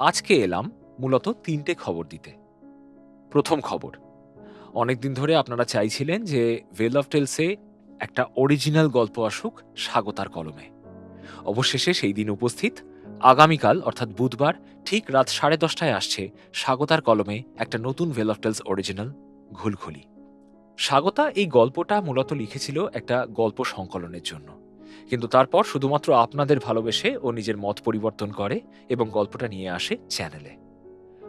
আজকে এলাম মূলত ৩টে খবর দিতে। প্রথম খবর, অনেকদিন ধরে আপনারা চাইছিলেন যে ভেল অফ টেলসে একটা অরিজিনাল গল্প আসুক স্বাগতার কলমে। অবশেষে সেই দিন উপস্থিত। আগামীকাল অর্থাৎ বুধবার ঠিক রাত 10:30টায় আসছে স্বাগতার কলমে একটা নতুন ভেল অফ টেলস অরিজিনাল, ঘুলঘুলি। স্বাগতা এই গল্পটা মূলত লিখেছিল একটা গল্প সংকলনের জন্য, কিন্তু তারপর শুধুমাত্র আপনাদের ভালোবেসে ও নিজের মত পরিবর্তন করে এবং গল্পটা নিয়ে আসে চ্যানেলে।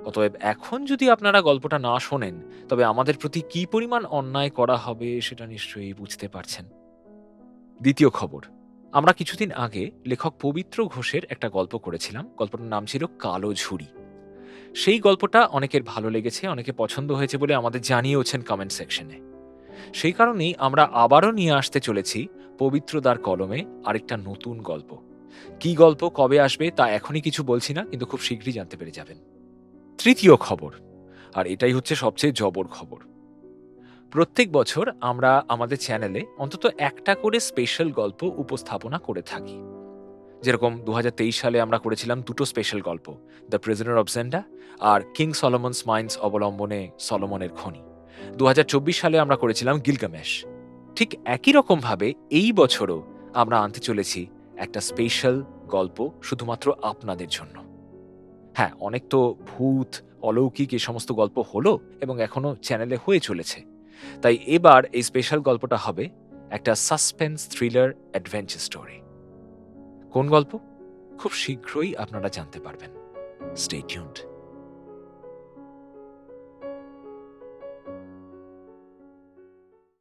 অতএব এখন যদি আপনারা গল্পটা না শোনেন, তবে আমাদের প্রতি কি পরিমাণ অন্যায় করা হবে সেটা নিশ্চয়ই বুঝতে পারছেন। দ্বিতীয় খবর, আমরা কিছুদিন আগে লেখক পবিত্র ঘোষের একটা গল্প করেছিলাম। গল্পটার নাম ছিল কালো ঝুড়ি। সেই গল্পটা অনেকের ভালো লেগেছে, অনেকে পছন্দ হয়েছে বলে আমাদের জানিয়েওছেন কমেন্ট সেকশনে। সেই কারণেই আমরা আবারও নিয়ে আসতে চলেছি পবিত্রদার কলমে আরেকটা নতুন গল্প। কি গল্প, কবে আসবে তা এখনই কিছু বলছি না, কিন্তু খুব শীঘ্রই জানতে পেরে যাবেন। তৃতীয় খবর, আর এটাই হচ্ছে সবচেয়ে জবর খবর। প্রত্যেক বছর আমরা আমাদের চ্যানেলে অন্তত একটা করে স্পেশাল গল্প উপস্থাপনা করে থাকি। যেরকম 2023 সালে আমরা করেছিলাম দুটো স্পেশাল গল্প, দ্য প্রিজনার অব জেন্ডা আর কিং সলোমনস মাইন্স অবলম্বনে সলোমনের খনি। 2024 সালে আমরা করেছিলাম গিলগামেশ। ঠিক একই রকমভাবে এই বছরও আমরা আনতে চলেছি একটা স্পেশাল গল্প শুধুমাত্র আপনাদের জন্য। হ্যাঁ, অনেক তো ভূত, অলৌকিক এ সমস্ত গল্প হলো এবং এখনো চ্যানেলে হয়ে চলেছে। তাই এবার এই স্পেশাল গল্পটা হবে একটা সাসপেন্স থ্রিলার অ্যাডভেঞ্চার স্টোরি। কোন গল্প? খুব শীঘ্রই আপনারা জানতে পারবেন। Stay tuned.